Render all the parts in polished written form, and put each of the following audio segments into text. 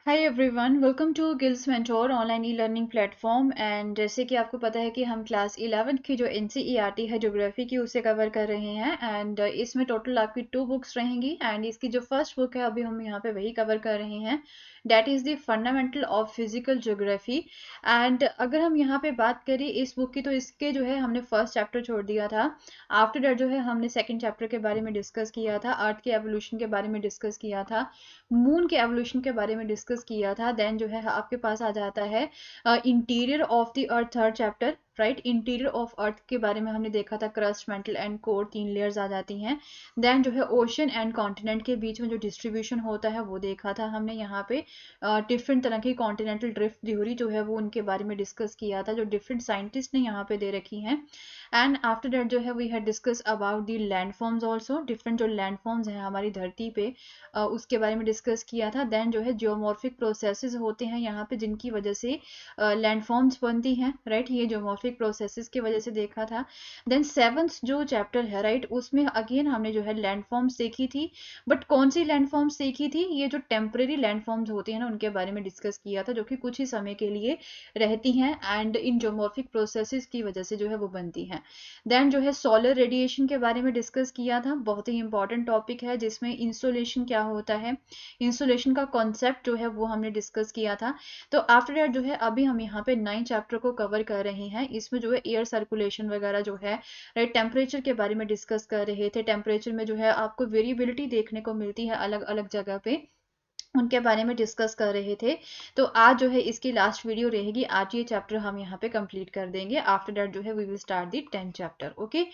Hi everyone, welcome to Gill's mentor online e learning platform. And जैसे कि आपको पता है कि हम क्लास 11th की जो एनसीईआरटी है ज्योग्राफी की, उसे कवर कर रहे हैं। एंड इसमें टोटल आपकी 2 बुक्स रहेंगी। एंड इसकी जो फर्स्ट बुक है अभी हम यहाँ पे वही कवर कर रहे हैं, that is the fundamental of physical geography. And अगर हम यहाँ पे बात करें इस बुक की, तो इसके जो है हमने फर्स्ट चैप्टर छोड़ दिया था। आफ्टर दैट जो है हमने सेकेंड चैप्टर के बारे में डिस्कस किया था, अर्थ के एवोल्यूशन के बारे में डिस्कस किया था, मून के एवोल्यूशन के बारे में डिस्कस किया था। देन जो है आपके पास आ जाता है interior of the earth, third chapter, right. Interior of earth के बारे में हमने देखा था, crust, mantle and core, 3 layers आ जाती हैं। देन जो है ओशन एंड कॉन्टिनेंट के बीच में जो डिस्ट्रीब्यूशन होता है वो देखा था हमने यहाँ पे। डिफरेंट तरह की कॉन्टिनेंटल ड्रिफ्ट थ्योरी जो है वो उनके बारे में डिस्कस किया था, जो डिफरेंट साइंटिस्ट ने यहाँ पे दे रखी हैं। एंड आफ्टर दैट जो है we had discuss about the landforms also, different जो लैंड फॉर्म्स हैं हमारी धरती पे, उसके बारे में डिस्कस किया था। देन जो है जियोमॉर्फिक प्रोसेसेस होते हैं यहाँ पे जिनकी वजह से लैंडफॉर्म्स बनती हैं, राइट। ये जियोमॉर्फिक प्रोसेसेस की वजह से देखा था। देन सेवंथ जो चैप्टर है, राइट, उसमें अगेन हमने जो है लैंडफॉर्म्स देखी थी। बट कौन सी लैंडफॉर्म्स देखी थी? ये जो टेम्परेरी लैंडफॉर्म्स होती हैं ना, उनके बारे में डिस्कस किया था, जो कि कुछ ही समय के लिए रहती हैं एंड इन जियोमॉर्फिक प्रोसेसेस की वजह से जो है वो बनती हैं। देन जो है सोलर रेडिएशन के बारे में डिस्कस किया था, बहुत ही इंपॉर्टेंट टॉपिक है, जिसमें इंसोलेशन क्या होता है, इंसुलेशन का कॉन्सेप्ट जो है वो हमने डिस्कस किया था। तो आफ्टर दैट जो है अभी हम यहाँ पे 9 चैप्टर को कवर कर रहे हैं। इसमें जो है एयर सर्कुलेशन वगैरह जो है, राइट, टेम्परेचर के बारे में डिस्कस कर रहे थे। टेम्परेचर में जो है आपको वेरिएबिलिटी देखने को मिलती है अलग अलग जगह पे, उनके बारे में डिस्कस कर रहे थे। तो आज जो है इसकी लास्ट वीडियो रहेगी, आज ये चैप्टर हम यहाँ पे कंप्लीट कर देंगे। आफ्टर दैट जो है we will start the 10th chapter. Okay,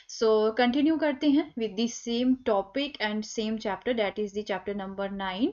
so continue करते हैं with the same topic and same chapter, that is the chapter number 9।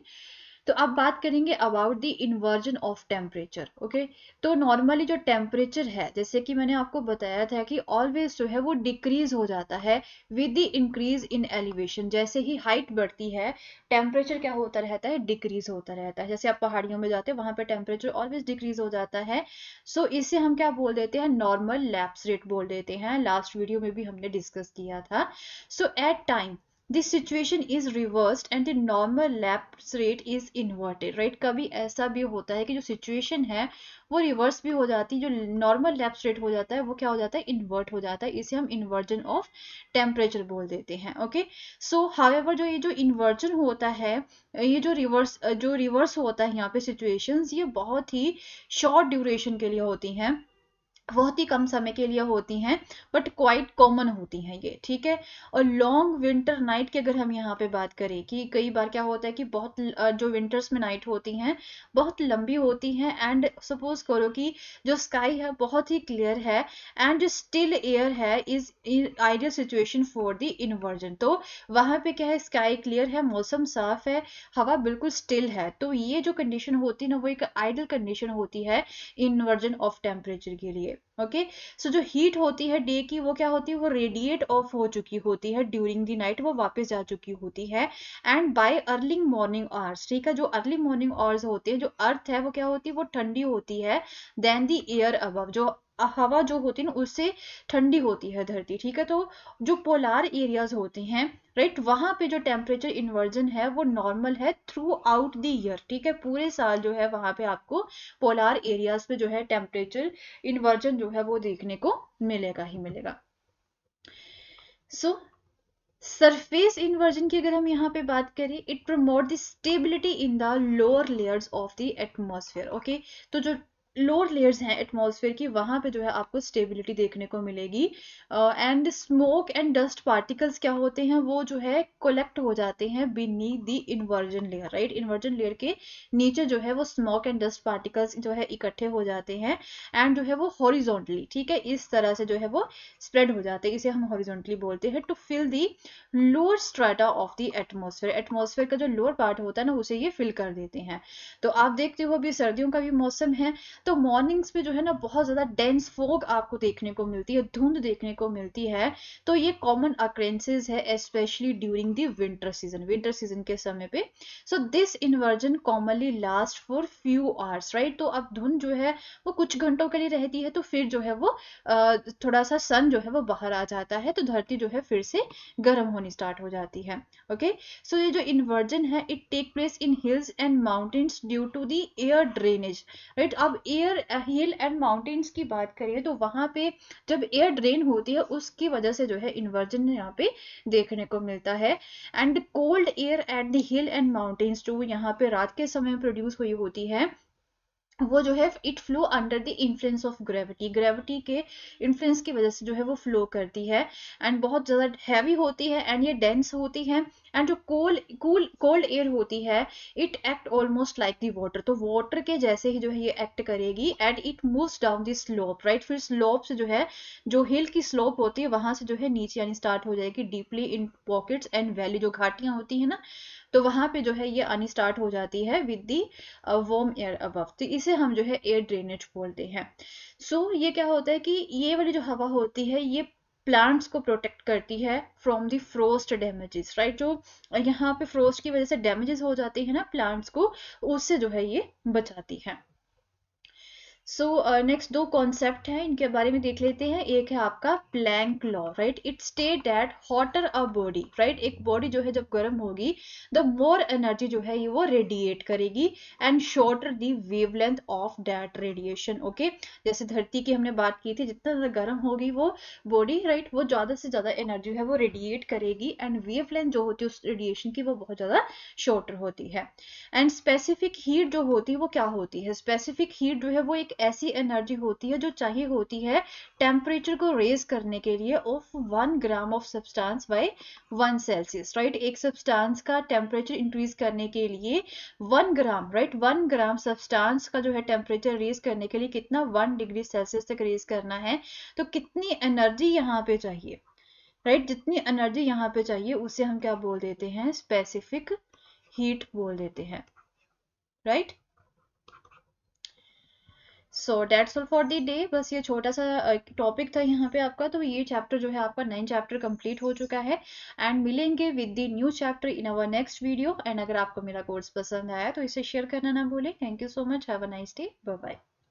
तो अब बात करेंगे about the inversion of temperature. Okay, तो नॉर्मली जो टेम्परेचर है, जैसे कि मैंने आपको बताया था कि ऑलवेज जो है वो डिक्रीज हो जाता है with the increase in elevation. जैसे ही हाइट बढ़ती है, टेम्परेचर क्या होता रहता है? डिक्रीज होता रहता है। जैसे आप पहाड़ियों में जाते हैं, वहां पे टेम्परेचर ऑलवेज डिक्रीज हो जाता है। सो इसे हम क्या बोल देते हैं? नॉर्मल लैप्स रेट बोल देते हैं। लास्ट वीडियो में भी हमने डिस्कस किया था। So at time this situation is reversed and the normal lapse rate is inverted, right। कभी ऐसा भी होता है कि जो सिचुएशन है वो रिवर्स भी हो जाती है, जो नॉर्मल लैप्स रेट हो जाता है वो क्या हो जाता है? इन्वर्ट हो जाता है। इसे हम इन्वर्जन ऑफ टेम्परेचर बोल देते हैं। ओके, सो हाउएवर जो ये जो इन्वर्जन होता है, ये जो रिवर्स होता है यहाँ पे सिचुएशंस, ये बहुत ही शॉर्ट ड्यूरेशन के लिए होती हैं, बहुत ही कम समय के लिए होती हैं, बट क्वाइट कॉमन होती हैं ये, ठीक है। और लॉन्ग विंटर नाइट की अगर हम यहाँ पे बात करें कि कई बार क्या होता है कि बहुत जो विंटर्स में नाइट होती हैं बहुत लंबी होती हैं, एंड सपोज करो कि जो स्काई है बहुत ही क्लियर है एंड जो स्टिल एयर है is ideal situation for the inversion. तो वहां पे क्या है? स्काई क्लियर है, मौसम साफ है, हवा बिल्कुल स्टिल है। तो ये जो कंडीशन होती है ना, वो एक आइडियल कंडीशन होती है इन्वर्जन ऑफ टेम्परेचर के लिए। ओके, सो जो हीट होती है डे की, वो क्या होती है? वो रेडिएट ऑफ हो चुकी होती है ड्यूरिंग द नाइट, वो वापस जा चुकी होती है। And bye early morning hours, ठीक है, जो अर्ली मॉर्निंग आवर्स होते हैं, जो अर्थ है वो क्या होती है? वो ठंडी होती है देन द एयर अबव, जो हवा जो होती है ना उससे ठंडी होती है धरती, ठीक है। तो जो पोलार एरियाज होते हैं, राइट, वहां पे जो टेम्परेचर इन्वर्जन है वो नॉर्मल है थ्रू आउट द ईयर, ठीक है। पूरे साल जो है वहां पे आपको पोलार एरियाज पे जो है टेम्परेचर इन्वर्जन जो है वो देखने को मिलेगा ही मिलेगा। सो सरफेस इन्वर्जन की अगर हम यहाँ पे बात करें, it promote the stability in the lower layers of the atmosphere. Okay, तो जो लोअर लेयर्स हैं एटमॉस्फेयर की, वहां पे जो है आपको स्टेबिलिटी देखने को मिलेगी। And smoke and dust particles क्या होते हैं? वो जो है कोलेक्ट हो जाते हैं beneath the inversion layer, right. Inversion layer के नीचे जो है वो स्मोक एंड डस्ट पार्टिकल्स जो है इकट्ठे हो जाते हैं एंड जो है वो हॉरिजॉन्टली, ठीक है, इस तरह से जो है वो स्प्रेड हो जाते हैं। इसे हम हॉरिजॉन्टली बोलते हैं to fill the lower strata of the atmosphere. Atmosphere का जो लोअर पार्ट होता है ना, उसे ये फिल कर देते हैं। तो आप देखते हो अभी सर्दियों का भी मौसम है, तो मॉर्निंग्स में जो है ना बहुत ज़्यादा डेंस फॉग आपको देखने को मिलती है, धुंध देखने को मिलती है। तो ये कॉमन अक्रेंसेज है specially during the winter season के समय पे। So this inversion commonly last for few hours, right. तो अब धुंध जो है वो कुछ घंटों के लिए रहती है, तो फिर जो है वो थोड़ा सा सन जो है वो बाहर आ जाता है, तो धरती जो है फिर से गर्म होनी स्टार्ट हो जाती है। ओके, सो ये जो इन्वर्जन है it take place in hills and mountains due to the air drainage, right. अब एयर हिल एंड माउंटेन्स की बात करें तो वहां पे जब एयर ड्रेन होती है उसकी वजह से जो है इन्वर्जन यहाँ पे देखने को मिलता है। And cold air at the hill and mountains जो यहाँ पे रात के समय प्रोड्यूस हुई होती है वो जो है it flow under the influence of gravity, gravity के इन्फ्लुएंस की वजह से जो है वो फ्लो करती है। एंड बहुत ज़्यादा हैवी होती है एंड ये डेंस होती है। एंड जो कोल्ड एयर होती है it act almost like the water, तो वाटर के जैसे ही जो है ये एक्ट करेगी and it moves down the slope, right. फिर स्लोप से जो है जो हिल की स्लोप होती है वहां से जो है नीचे आनी स्टार्ट हो जाएगी deeply in pockets and valley, जो घाटियां होती है ना तो वहां पे जो है ये आनी स्टार्ट हो जाती है with the warm air above, तो इसे हम जो है एयर ड्रेनेज बोलते हैं। सो ये क्या होता है कि ये वाली जो हवा होती है ये प्लांट्स को प्रोटेक्ट करती है from the frost damages, right. जो यहाँ पे फ्रोस्ट की वजह से डैमेजेस हो जाते हैं ना प्लांट्स को, उससे जो है ये बचाती है। सो नेक्स्ट दो कॉन्सेप्ट हैं, इनके बारे में देख लेते हैं। एक है आपका Planck law, right. It state that hotter a body, right, एक बॉडी जो है जब गर्म होगी द मोर एनर्जी जो है ये वो रेडिएट करेगी and shorter the wavelength of that radiation. Okay, जैसे धरती की हमने बात की थी, जितना ज्यादा गर्म होगी वो बॉडी, राइट, वो ज्यादा से ज्यादा एनर्जी है वो रेडिएट करेगी एंड वेवलेंथ जो होती है उस रेडिएशन की वो बहुत ज्यादा शॉर्टर होती है। एंड स्पेसिफिक हीट जो होती है वो क्या होती है, स्पेसिफिक हीट जो है वो एक ऐसी एनर्जी होती है जो चाहिए होती है टेम्परेचर को रेज करने के लिए of 1 gram of substance by 1 Celsius, right. एक सब्सटेंस का टेम्परेचर इंक्रीज करने के लिए 1 ग्राम, राइट, 1 ग्राम सब्सटेंस का जो है टेम्परेचर रेज करने के लिए कितना 1 डिग्री सेल्सियस तक रेज करना है, तो कितनी एनर्जी यहाँ पे चाहिए, राइट। जितनी एनर्जी यहाँ पे चाहिए उसे हम क्या बोल देते हैं, स्पेसिफिक हीट बोल देते हैं, right. So that's all for the day, बस ये छोटा सा टॉपिक था यहाँ पे आपका। तो ये चैप्टर जो है आपका 9 चैप्टर कंप्लीट हो चुका है एंड मिलेंगे with the new chapter in our next video. And अगर आपको मेरा कोर्स पसंद आया तो इसे शेयर करना ना भूलें। Thank you so much, have a nice day, bye bye.